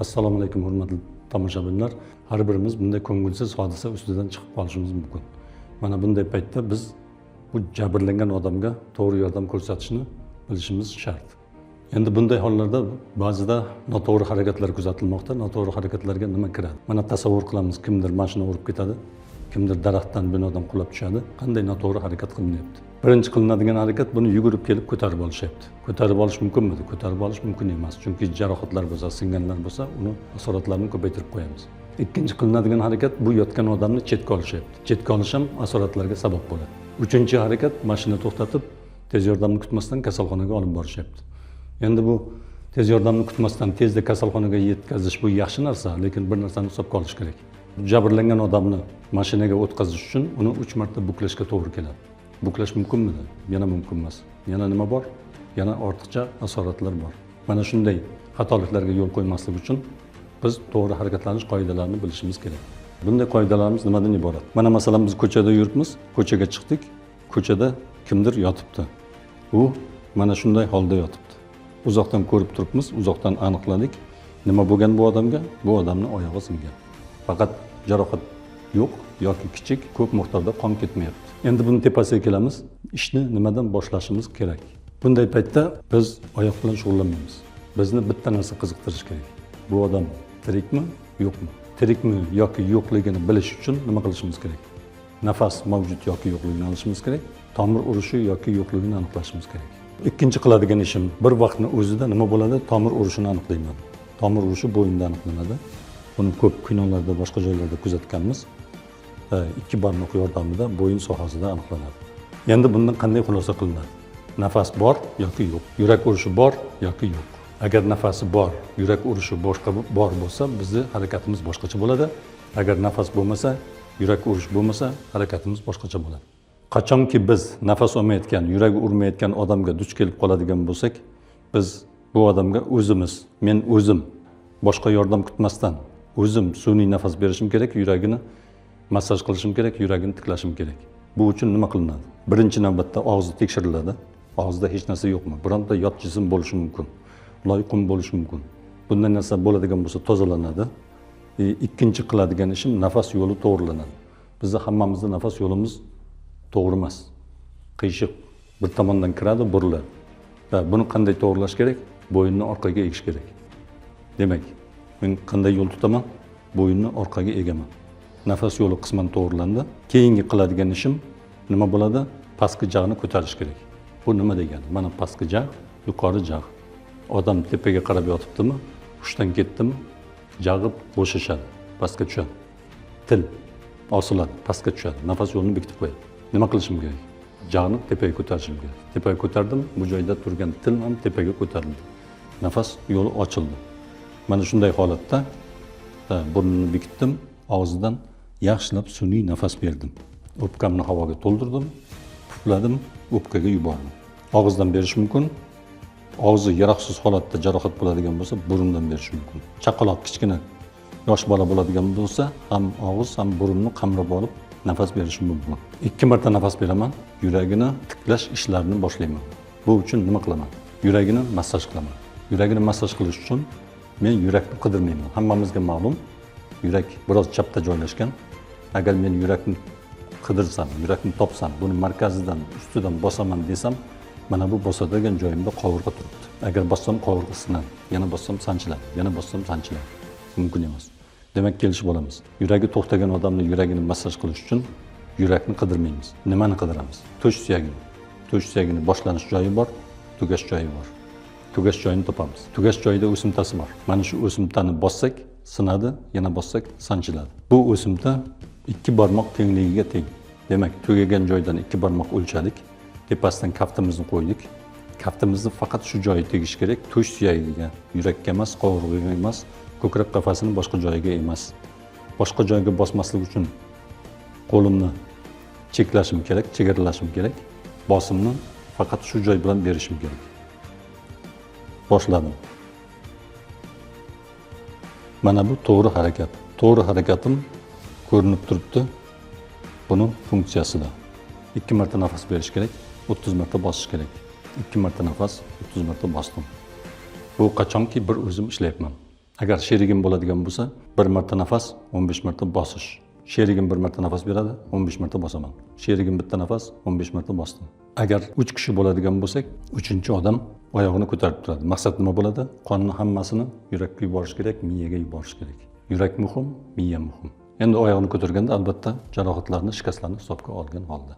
Assalomu alaykum hurmatli tomoshabinlar. Har birimiz bunday ko'ngilsiz hodisa ustidan chiqib qolishimiz mumkin. Mana bunday paytda biz bu jabrlangan odamga to'g'ri yordam ko'rsatishni bilishimiz shart. Endi bunday hollarda ba'zida noto'g'ri harakatlar kuzatilmoqda. Noto'g'ri harakatlarga nima kiradi? Mana tasavvur qilamiz, kimdir mashina urib ketadi, kimdir daraxtdan binodan qulab tushadi. Qanday noto'g'ri harakat qilinyapti? Birinchi qilinadigan harakat buni yugurib kelib ko'tarib olishyapti. Ko'tarib olish mumkinmidi? Ko'tarib olish mumkin emas. Chunki jarohatlar bo'lsa, singanlar bo'lsa, uni asoratlarni ko'paytirib qo'yamiz. Ikkinchi qilinadigan harakat bu yotgan odamni chetga olishyapti. Chetga olish ham asoratlarga sabab bo'ladi. Uchinchi harakat mashina to'xtatib, tez yordamni kutmasdan kasalxonaga olib borishyapti. Endi bu tez yordamni kutmasdan tezda kasalxonaga yetkazish bu yaxshi narsa, lekin bir narsani hisobga olish kerak. Jabrlangan odamni mashinaga o'tkazish uchun uni 3 marta buklashga to'g'ri keladi. Buklash mumkinmidi? Yana mumkin emas. Yana nima bor? Yana ortiqcha asoratlar bor. Mana shunday xatoliklarga yo'l qo'ymaslik uchun biz to'g'ri harakatlanish qoidalarini bilishimiz kerak. Bunday qoidalarimiz nimadan iborat? Mana masalan biz ko'chada yuribmiz, ko'chaga chiqdik, ko'chada kimdir yotibdi. U mana shunday holda yotibdi. Uzoqdan ko'rib turibmiz, uzoqdan aniqladik. Nima bo'lgan bu odamga? Bu odamning oyog'i singan. Faqat jarohat yo'q yoki kichik, ko'p miqdorda qon ketmayapti. Endi buni tepasiga kelamiz. Ishni nimadan boshlashimiz kerak? Bunday paytda biz oyoq bilan shug'ullanmaymiz. Bizni bitta narsa qiziqtirish kerak. Bu odam tirikmi, yo'qmi? Tirikmi yoki yo'qligini bilish uchun nima qilishimiz kerak? Nafas mavjud yoki yo'qligini olishimiz kerak. Tomir urishi yoki yo'qligini aniqlashimiz kerak. Ikkinchi qiladigan ishim bir vaqtning o'zida nima bo'ladi? Tomir urishini aniqlayman. Tomir urishi bo'yinda aniqlanadi. Buni ko'p kinolarda, boshqa joylarda kuzatganmiz. 2 barmoq yordamida bo'yin sohasida aniqlanadi. Endi bundan qanday xulosa qilinadi? Nafas bor yoki yo'q? Yurak urishi bor yoki yo'q? Agar nafasi bor, yurak urishi bor bo'lsa, bizning harakatimiz boshqacha bo'ladi. Agar nafas bo'lmasa, yurak urish bo'lmasa, harakatimiz boshqacha bo'ladi. Qachonki biz nafas olmayotgan, yuragi urmayotgan odamga duch kelib qoladigan bo'lsak, biz bu odamga o'zimiz, men o'zim boshqa yordam kutmasdan o'zim sun'iy nafas berishim kerak, yuragini massaj qilishim kerak, yuragini tiklashim kerak. Bu uchun nima qilinadi? Birinchi navbatda og'zi tekshiriladi. Og'zida hech narsa yo'qmi? Bironta yot jism bo'lishi mumkin. Loy qum bo'lishi mumkin. Bunday narsa bo'ladigan bo'lsa tozalanadi. Ikkinchi qiladigan ishim nafas yo'li to'g'rilanadi. Bizda hammamizda nafas yo'limiz to'g'ri emas. Qiyshiq bir tomondan kiradi, buriladi. Va buni qanday to'g'rilash kerak? Bo'yinni orqaga egish kerak. Demak, men qanday yo'l tutaman? Bo'yinni orqaga egaman. Nafas yo'li qisman to'g'rilandi. Keyingi qiladigan ishim nima bo'ladi? Pastki jag'ni ko'tarish kerak. Bu nima degani? Mana pastki jag, yuqori jag. Odam tepaga qarab yotibdimi? Hushdan ketdimi? Jag'i bo'shashadi, pastga tushadi. Til osiladi, pastga tushadi. Nafas yo'lini bekitib qo'yadi. Nima qilishim kerak? Jag'ni tepaga ko'tarishim kerak. Tepaga ko'tardim, bu joyda turgan til ham tepaga ko'tarildi. Nafas yo'li ochildi. Mana shunday holatda burnimni bekitdim, og'zidan yaxshilab sun'iy nafas berdim. O'pkamni havoga to'ldirdim, pufladim, o'pkaga yubordim. Og'izdan berish mumkin. Og'zi yaroqsiz holatda jarohat bo'ladigan bo'lsa, burundan berish mumkin. Chaqaloq kichkina yosh bola bo'ladigan bo'lsa, ham og'iz, ham burunni qamrab olib nafas berish mumkin. 2 marta nafas beraman, yuragini tiklash ishlarini boshlayman. Bu uchun nima qilaman? Yuragini massaj qilaman. Yuragini massaj qilish uchun men yurakni qidirmayman. Hammamizga ma'lum, yurak biroz chapda joylashgan. Agar men yurakni qidirsam, yurakni topsam, buni markazidan, ustidan bosaman desam, mana bu bosadigan joyimda qovurg'a turibdi. Agar bossam qovurg'a sinadi, yana bossam sanchiladi, yana bossam sanchiladi. Mumkin emas. Demak, kelishib olamiz. Yuragi to'xtagan odamning yuragini massaj qilish uchun yurakni qidirmaymiz. Nimani qidiramiz? To'sh suyagini. To'sh suyagini boshlanish joyi bor, tugash joyi bor. Tugash joyini topamiz. Tugash joyida o'simtasi bor. Mana shu o'simtani bossak, sinadi, yana bossak sanchiladi. Bu o'simta 2 barmoq tengligiga teng. Demak, tugagan joydan 2 barmoq o'lchadik. Tepasidan kaftimizni qo'ydik. Kaftimizni faqat shu joyiga tegish kerak, to'sh suyagiga, yurakka emas, qovurg'aga emas, ko'krak qafasining boshqa joyiga emas. Boshqa joyga bosmaslik uchun qo'limni cheklashim kerak, chegaralashim kerak. Bosimni faqat shu joy bilan berishim kerak. Boshladim. Mana bu to'g'ri harakat. To'g'ri harakatim ko'rinib turibdi. Buning funksiyasida 2 marta nafas berish kerak, 30 marta bosish kerak. 2 marta nafas, 30 marta bosdim. Bu qachonki bir o'zim ishlayapman. Agar sherigim bo'ladigan bo'lsa, bir marta nafas, 15 marta bosish. Sherigim bir marta nafas beradi, 15 marta bosaman. Sherigim bitta nafas, 15 marta bosdim. Agar 3 kishi bo'ladigan bo'lsak, 3-odam oyog'ini ko'tarib turadi. Maqsad nima bo'ladi? Qonni hammasini yurakka yuborish kerak, miyaga yuborish kerak. Yurak muhim, miya muhim. Endi oyog'ini ko'targanda albatta jarohatlarni, shikastlarni hisobga olgan holda.